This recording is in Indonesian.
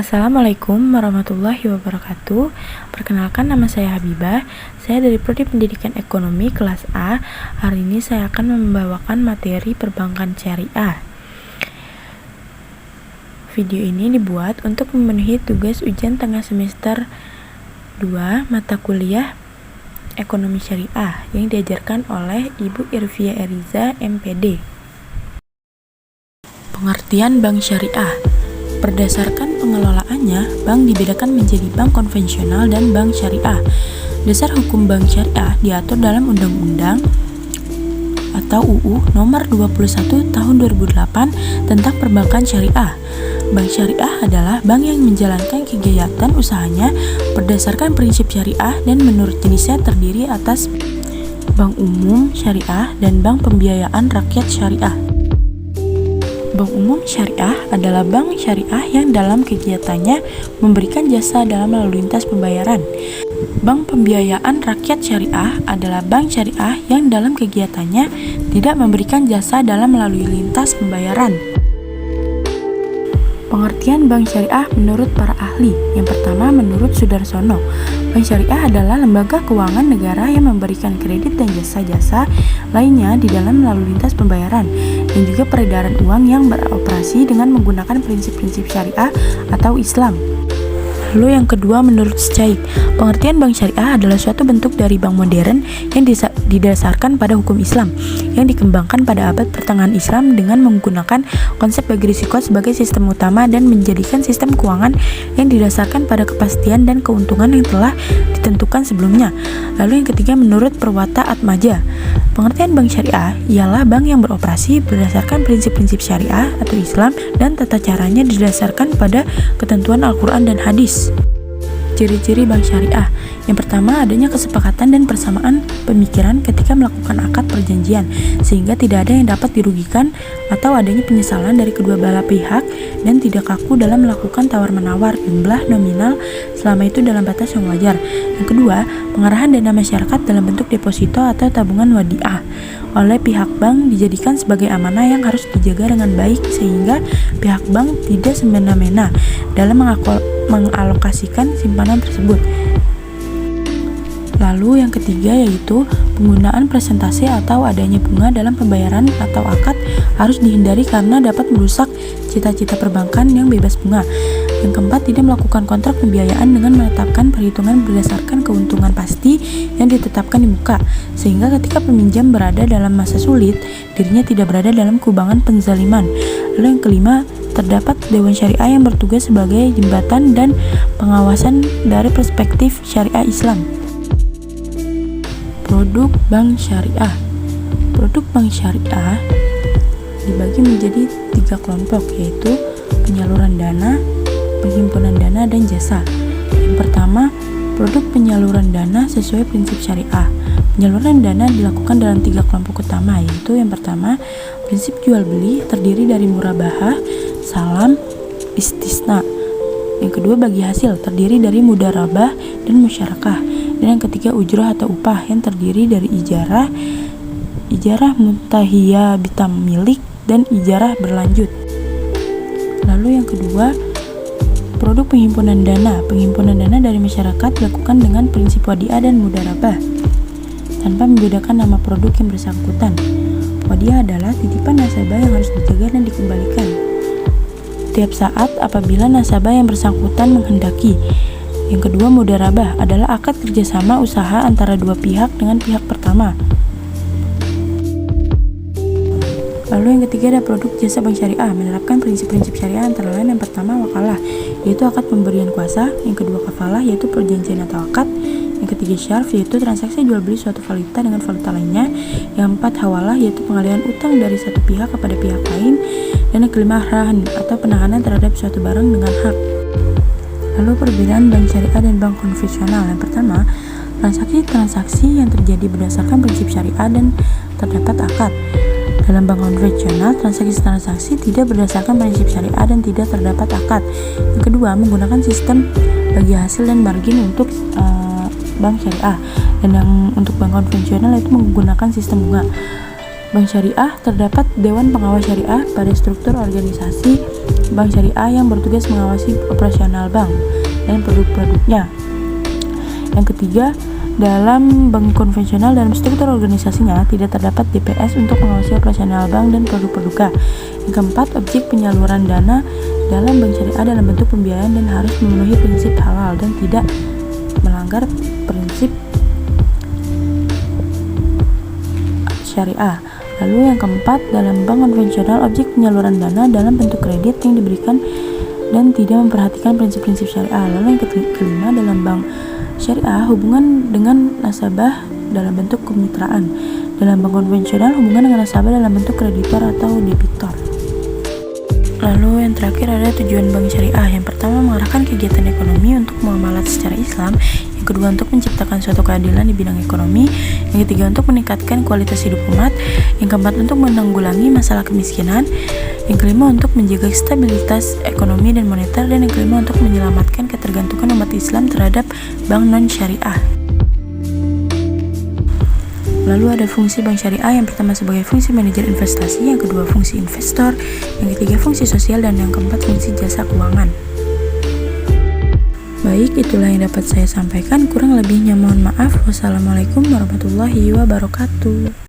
Assalamualaikum warahmatullahi wabarakatuh. Perkenalkan, nama saya Habibah. Saya dari Prodi Pendidikan Ekonomi kelas A. Hari ini saya akan membawakan materi perbankan syariah. Video ini dibuat untuk memenuhi tugas ujian tengah semester 2 mata kuliah Ekonomi Syariah yang diajarkan oleh Ibu Irvia Eriza, MPD. Pengertian bank syariah. Berdasarkan pengelolaannya, bank dibedakan menjadi bank konvensional dan bank syariah. Dasar hukum bank syariah diatur dalam Undang-Undang atau UU Nomor 21 Tahun 2008 tentang Perbankan Syariah. Bank syariah adalah bank yang menjalankan kegiatan usahanya berdasarkan prinsip syariah dan menurut jenisnya terdiri atas bank umum syariah dan bank pembiayaan rakyat syariah. Bank umum syariah adalah bank syariah yang dalam kegiatannya memberikan jasa dalam lalu lintas pembayaran. Bank pembiayaan rakyat syariah adalah bank syariah yang dalam kegiatannya tidak memberikan jasa dalam melalui lintas pembayaran. Pengertian bank syariah menurut para ahli. Yang pertama, menurut Sudarsono, bank syariah adalah lembaga keuangan negara yang memberikan kredit dan jasa-jasa lainnya di dalam lalu lintas pembayaran dan juga peredaran uang yang beroperasi dengan menggunakan prinsip-prinsip syariah atau Islam. Lalu yang kedua, menurut Scaid, pengertian bank syariah adalah suatu bentuk dari bank modern yang didasarkan pada hukum Islam yang dikembangkan pada abad pertengahan Islam dengan menggunakan konsep bagi risiko sebagai sistem utama dan menjadikan sistem keuangan yang didasarkan pada kepastian dan keuntungan yang telah ditentukan sebelumnya. Lalu yang ketiga, menurut Perwata Atmaja, pengertian bank syariah ialah bank yang beroperasi berdasarkan prinsip-prinsip syariah atau Islam dan tata caranya didasarkan pada ketentuan Al-Quran dan hadis. Ciri-ciri bank syariah. Yang pertama, adanya kesepakatan dan persamaan pemikiran ketika melakukan akad perjanjian, sehingga tidak ada yang dapat dirugikan atau adanya penyesalan dari kedua belah pihak dan tidak kaku dalam melakukan tawar-menawar jumlah nominal selama itu dalam batas yang wajar. Yang kedua, pengarahan dana masyarakat dalam bentuk deposito atau tabungan wadiah oleh pihak bank dijadikan sebagai amanah yang harus dijaga dengan baik sehingga pihak bank tidak semena-mena dalam mengalokasikan simpanan tersebut. Lalu yang ketiga yaitu penggunaan presentase atau adanya bunga dalam pembayaran atau akad harus dihindari karena dapat merusak cita-cita perbankan yang bebas bunga. Yang keempat, tidak melakukan kontrak pembiayaan dengan menetapkan perhitungan berdasarkan keuntungan pasti yang ditetapkan di muka, sehingga ketika peminjam berada dalam masa sulit, dirinya tidak berada dalam kubangan penzaliman. Lalu yang kelima, terdapat Dewan Syariah yang bertugas sebagai jembatan dan pengawasan dari perspektif syariah Islam. Produk bank syariah. Produk bank syariah dibagi menjadi 3 kelompok, yaitu penyaluran dana, penghimpunan dana, dan jasa. Yang pertama, produk penyaluran dana sesuai prinsip syariah. Penyaluran dana dilakukan dalam 3 kelompok utama, yaitu yang pertama, prinsip jual beli terdiri dari murabahah, salam, istisna. Yang kedua, bagi hasil terdiri dari mudarabah dan musyarakah. Dan yang ketiga, ujrah atau upah yang terdiri dari ijarah, ijarah muntahiyah bitam milik, dan ijarah berlanjut. Lalu yang kedua, produk penghimpunan dana. Penghimpunan dana dari masyarakat dilakukan dengan prinsip wadiah dan mudarabah tanpa membedakan nama produk yang bersangkutan. Wadiah adalah titipan nasabah yang harus dijaga dan dikembalikan tiap saat apabila nasabah yang bersangkutan menghendaki. Yang kedua, mudarabah adalah akad kerjasama usaha antara dua pihak dengan pihak pertama. Lalu yang ketiga ada produk jasa bank syariah, menerapkan prinsip-prinsip syariah antara lain yang pertama wakalah, yaitu akad pemberian kuasa. Yang kedua, kafalah, yaitu perjanjian atau akad. Yang ketiga, syarf, yaitu transaksi jual beli suatu valuta dengan valuta lainnya. Yang empat, hawalah, yaitu pengalihan utang dari satu pihak kepada pihak lain. Dan yang kelima, rahan atau penahanan terhadap suatu barang dengan hak. Lalu perbedaan bank syariah dan bank konvensional. Yang pertama, transaksi-transaksi yang terjadi berdasarkan prinsip syariah dan terdapat akad. Dalam bank konvensional, transaksi-transaksi tidak berdasarkan prinsip syariah dan tidak terdapat akad. Yang kedua, menggunakan sistem bagi hasil dan margin untuk bank syariah. Dan yang untuk bank konvensional itu menggunakan sistem bunga. Bank syariah terdapat Dewan Pengawas Syariah pada struktur organisasi bank syariah yang bertugas mengawasi operasional bank dan produk-produknya. Yang ketiga, dalam bank konvensional dalam struktur organisasinya tidak terdapat DPS untuk mengawasi operasional bank dan produk-produknya. Yang keempat, objek penyaluran dana dalam bank syariah dalam bentuk pembiayaan dan harus memenuhi prinsip halal dan tidak melanggar prinsip syariah. Lalu yang keempat, dalam bank konvensional objek penyaluran dana dalam bentuk kredit yang diberikan dan tidak memperhatikan prinsip-prinsip syariah. Lalu yang kelima, dalam bank syariah hubungan dengan nasabah dalam bentuk kemitraan. Dalam bank konvensional hubungan dengan nasabah dalam bentuk kreditor atau debitor. Lalu yang terakhir ada tujuan bank syariah. Yang pertama, mengarahkan kegiatan ekonomi untuk muamalat secara Islam. Yang kedua, untuk menciptakan suatu keadilan di bidang ekonomi. Yang ketiga, untuk meningkatkan kualitas hidup umat. Yang keempat, untuk menanggulangi masalah kemiskinan. Yang kelima, untuk menjaga stabilitas ekonomi dan moneter. Dan yang kelima, untuk menyelamatkan ketergantungan umat Islam terhadap bank non-syariah. Lalu ada fungsi bank syariah. Yang pertama sebagai fungsi manajer investasi, yang kedua fungsi investor, yang ketiga fungsi sosial, dan yang keempat fungsi jasa keuangan. Baik, itulah yang dapat saya sampaikan. Kurang lebihnya mohon maaf. Wassalamualaikum warahmatullahi wabarakatuh.